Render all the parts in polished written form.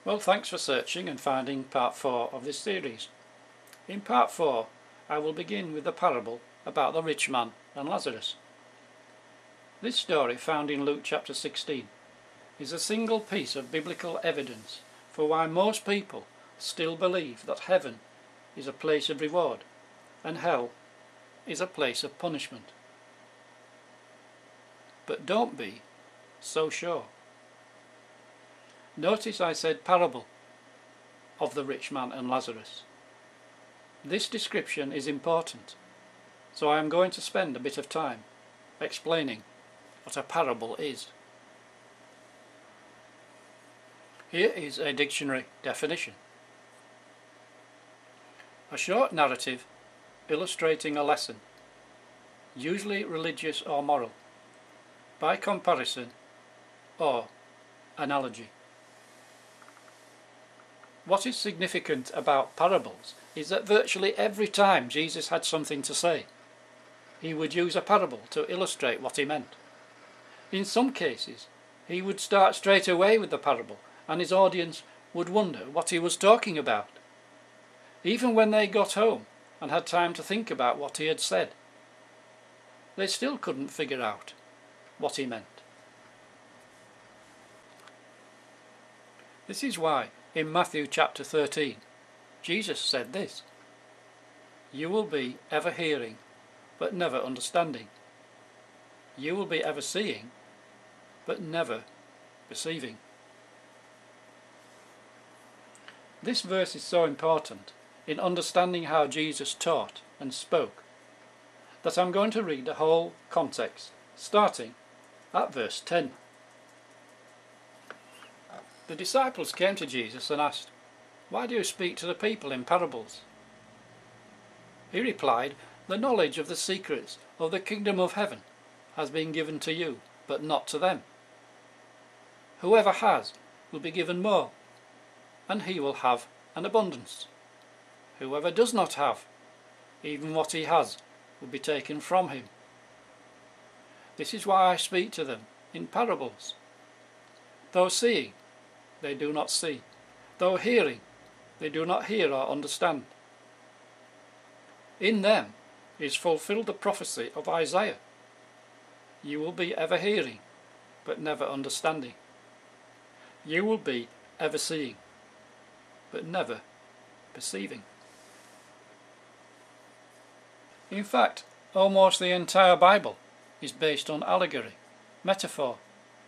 Well, thanks for searching and finding part 4 of this series. In part 4, I will begin with the parable about the rich man and Lazarus. This story, found in Luke chapter 16, is a single piece of biblical evidence for why most people still believe that heaven is a place of reward and hell is a place of punishment. But don't be so sure. Notice I said parable of the rich man and Lazarus. This description is important, so I am going to spend a bit of time explaining what a parable is. Here is a dictionary definition. A short narrative illustrating a lesson, usually religious or moral, by comparison or analogy. What is significant about parables is that virtually every time Jesus had something to say, he would use a parable to illustrate what he meant. In some cases, he would start straight away with the parable, and his audience would wonder what he was talking about. Even when they got home and had time to think about what he had said, they still couldn't figure out what he meant. This is why in Matthew chapter 13, Jesus said this: "You will be ever hearing, but never understanding. You will be ever seeing, but never perceiving." This verse is so important in understanding how Jesus taught and spoke that I'm going to read the whole context, starting at verse 10. The disciples came to Jesus and asked, "Why do you speak to the people in parables?" He replied, "The knowledge of the secrets of the kingdom of heaven has been given to you, but not to them. Whoever has will be given more, and he will have an abundance. Whoever does not have, even what he has will be taken from him. This is why I speak to them in parables. Though seeing, they do not see. Though hearing, they do not hear or understand. In them is fulfilled the prophecy of Isaiah. You will be ever hearing, but never understanding. You will be ever seeing, but never perceiving." In fact, almost the entire Bible is based on allegory, metaphor,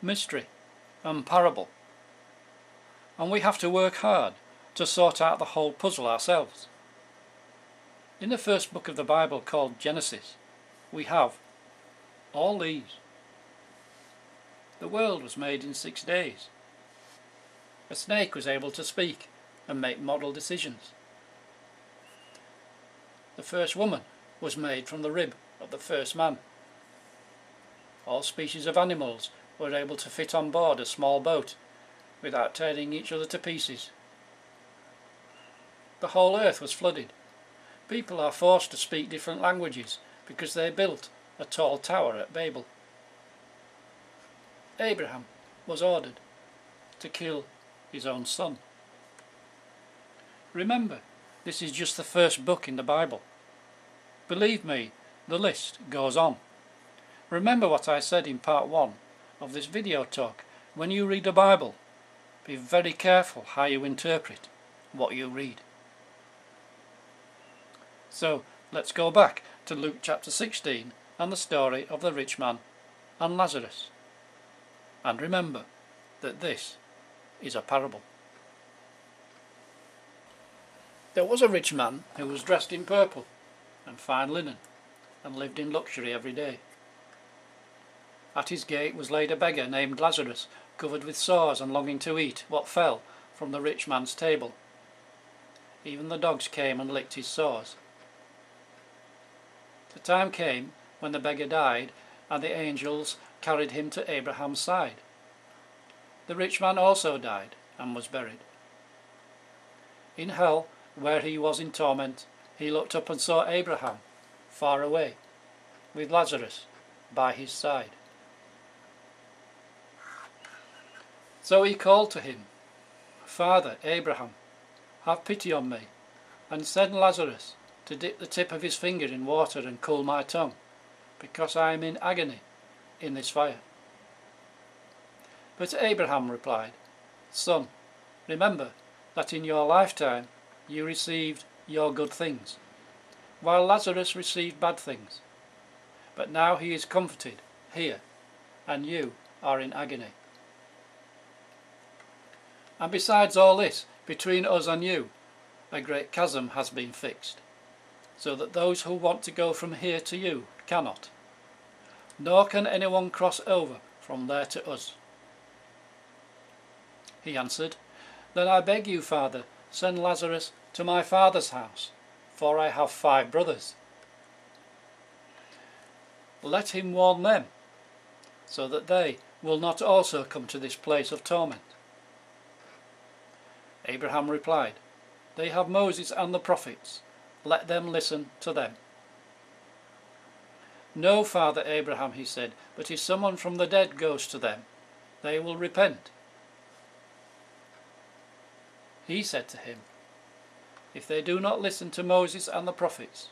mystery, and parable. And we have to work hard to sort out the whole puzzle ourselves. In the first book of the Bible, called Genesis, we have all these. The world was made in 6 days. A snake was able to speak and make moral decisions. The first woman was made from the rib of the first man. All species of animals were able to fit on board a small boat without tearing each other to pieces. The whole earth was flooded. People are forced to speak different languages because they built a tall tower at Babel. Abraham was ordered to kill his own son. Remember, this is just the first book in the Bible. Believe me, the list goes on. Remember what I said in part 1 of this video talk. When you read the Bible, be very careful how you interpret what you read. So let's go back to Luke chapter 16 and the story of the rich man and Lazarus. And remember that this is a parable. There was a rich man who was dressed in purple and fine linen and lived in luxury every day. At his gate was laid a beggar named Lazarus, covered with sores and longing to eat what fell from the rich man's table. Even the dogs came and licked his sores. The time came when the beggar died, and the angels carried him to Abraham's side. The rich man also died and was buried. In hell, where he was in torment, he looked up and saw Abraham far away, with Lazarus by his side. So he called to him, Father Abraham, have pity on me, and send Lazarus to dip the tip of his finger in water and cool my tongue, because I am in agony in this fire. But Abraham replied, Son, remember that in your lifetime you received your good things, while Lazarus received bad things. But now he is comforted here, and you are in agony. And besides all this, between us and you, a great chasm has been fixed, so that those who want to go from here to you cannot, nor can anyone cross over from there to us. He answered, Then I beg you, Father, send Lazarus to my father's house, for I have 5 brothers. Let him warn them, so that they will not also come to this place of torment. Abraham replied, They have Moses and the prophets. Let them listen to them. No, Father Abraham, he said, but if someone from the dead goes to them, they will repent. He said to him, If they do not listen to Moses and the prophets,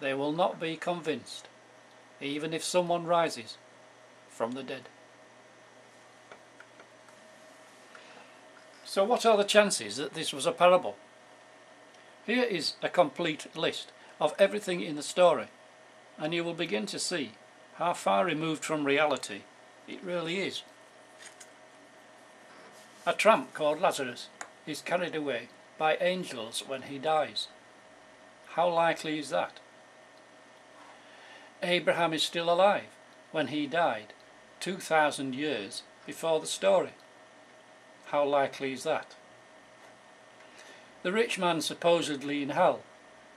they will not be convinced, even if someone rises from the dead. So what are the chances that this was a parable? Here is a complete list of everything in the story, and you will begin to see how far removed from reality it really is. A tramp called Lazarus is carried away by angels when he dies. How likely is that? Abraham is still alive when he died 2,000 years before the story. How likely is that? The rich man supposedly in hell,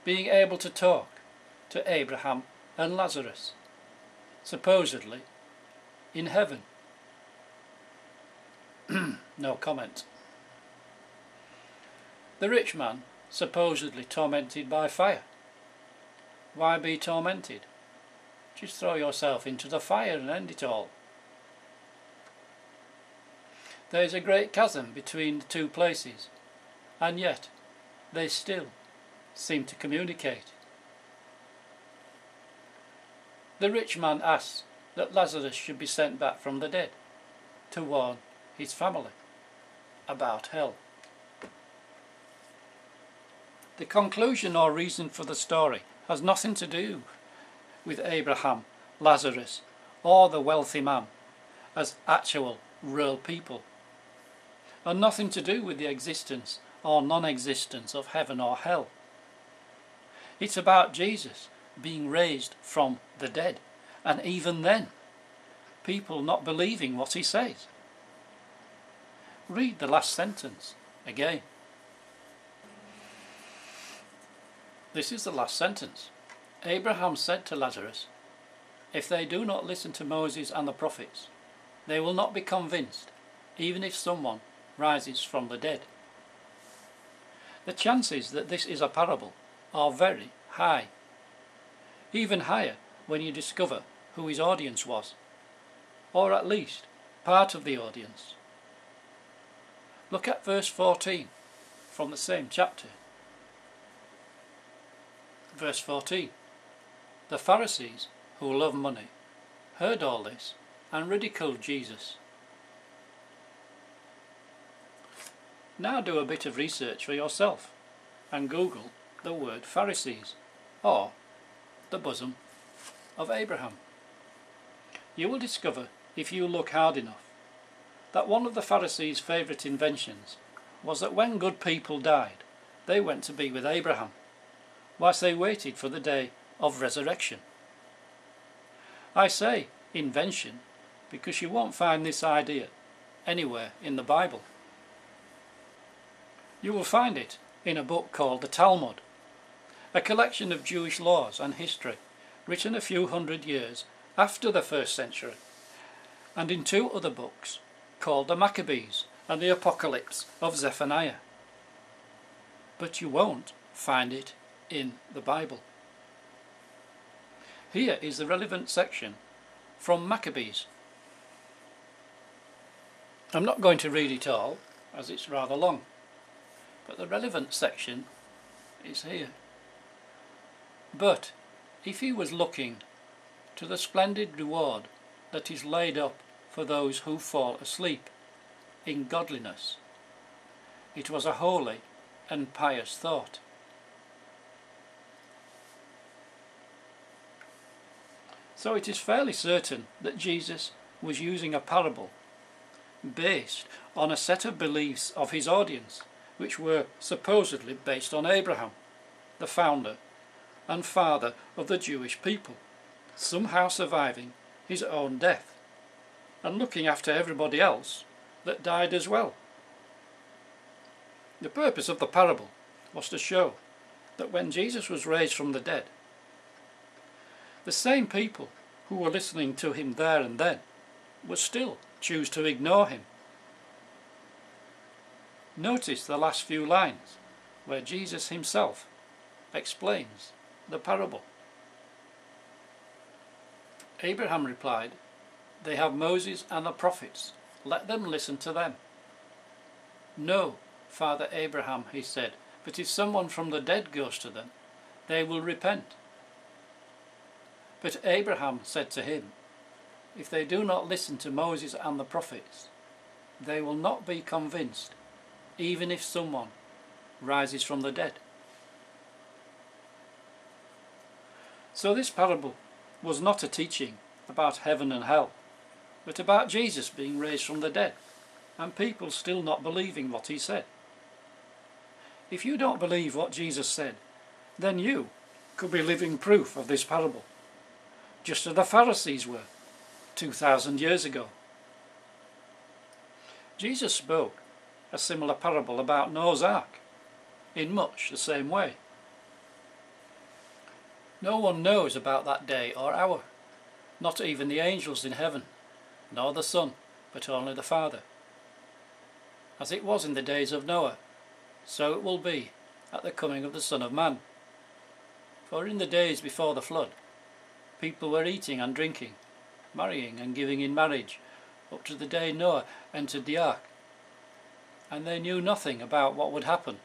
being able to talk to Abraham and Lazarus, supposedly in heaven. No comment. The rich man supposedly tormented by fire. Why be tormented? Just throw yourself into the fire and end it all. There is a great chasm between the two places, and yet they still seem to communicate. The rich man asks that Lazarus should be sent back from the dead to warn his family about hell. The conclusion or reason for the story has nothing to do with Abraham, Lazarus, or the wealthy man as actual real people, and nothing to do with the existence or non-existence of heaven or hell. It's about Jesus being raised from the dead, and even then, people not believing what he says. Read the last sentence again. This is the last sentence. Abraham said to Lazarus, If they do not listen to Moses and the prophets, they will not be convinced, even if someone rises from the dead. The chances that this is a parable are very high. Even higher when you discover who his audience was, or at least part of the audience. Look at verse 14 from the same chapter. Verse 14. The Pharisees, who love money, heard all this and ridiculed Jesus. Now do a bit of research for yourself and Google the word Pharisees or the bosom of Abraham. You will discover, if you look hard enough, that one of the Pharisees' favourite inventions was that when good people died, they went to be with Abraham, whilst they waited for the day of resurrection. I say invention because you won't find this idea anywhere in the Bible. You will find it in a book called the Talmud, a collection of Jewish laws and history written a few hundred years after the 1st century, and in 2 other books called the Maccabees and the Apocalypse of Zephaniah. But you won't find it in the Bible. Here is the relevant section from Maccabees. I'm not going to read it all, as it's rather long, but the relevant section is here. But if he was looking to the splendid reward that is laid up for those who fall asleep in godliness, it was a holy and pious thought. So it is fairly certain that Jesus was using a parable based on a set of beliefs of his audience, which were supposedly based on Abraham, the founder and father of the Jewish people, somehow surviving his own death and looking after everybody else that died as well. The purpose of the parable was to show that when Jesus was raised from the dead, the same people who were listening to him there and then would still choose to ignore him. Notice the last few lines where Jesus himself explains the parable. Abraham replied, "They have Moses and the prophets. Let them listen to them." "No, Father Abraham," he said, "but if someone from the dead goes to them, they will repent." But Abraham said to him, "If they do not listen to Moses and the prophets, they will not be convinced, even if someone rises from the dead." So this parable was not a teaching about heaven and hell, but about Jesus being raised from the dead, and people still not believing what he said. If you don't believe what Jesus said, then you could be living proof of this parable, just as the Pharisees were 2,000 years ago. Jesus spoke a similar parable about Noah's Ark in much the same way. No one knows about that day or hour, not even the angels in heaven, nor the Son, but only the Father. As it was in the days of Noah, so it will be at the coming of the Son of Man. For in the days before the flood, people were eating and drinking, marrying and giving in marriage, up to the day Noah entered the ark. And they knew nothing about what would happen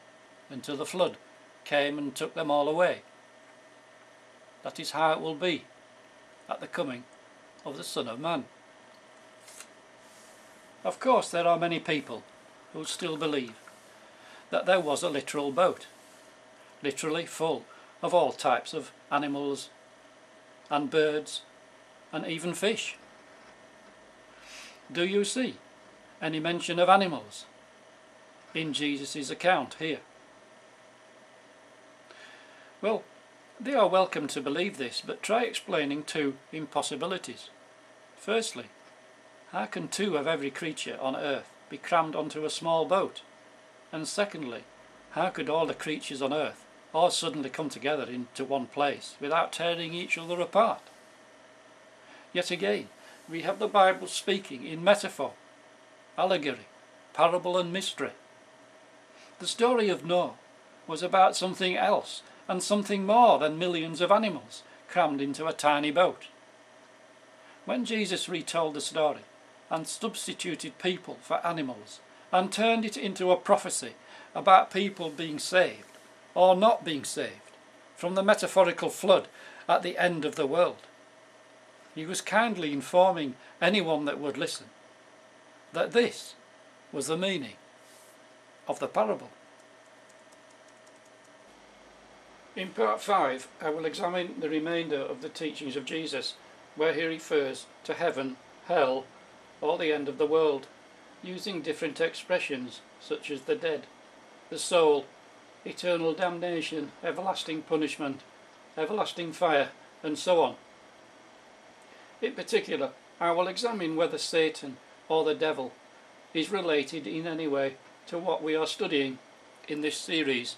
until the flood came and took them all away. That is how it will be at the coming of the Son of Man. Of course, there are many people who still believe that there was a literal boat, literally full of all types of animals and birds and even fish. Do you see any mention of animals in Jesus' account here? Well, they are welcome to believe this, but try explaining two impossibilities. Firstly, how can two of every creature on earth be crammed onto a small boat? And secondly, how could all the creatures on earth all suddenly come together into one place without tearing each other apart? Yet again, we have the Bible speaking in metaphor, allegory, parable and mystery. The story of Noah was about something else and something more than millions of animals crammed into a tiny boat. When Jesus retold the story and substituted people for animals and turned it into a prophecy about people being saved or not being saved from the metaphorical flood at the end of the world, he was kindly informing anyone that would listen that this was the meaning of the parable. In part 5, I will examine the remainder of the teachings of Jesus, where he refers to heaven, hell, or the end of the world, using different expressions such as the dead, the soul, eternal damnation, everlasting punishment, everlasting fire, and so on. In particular, I will examine whether Satan or the devil is related in any way to what we are studying in this series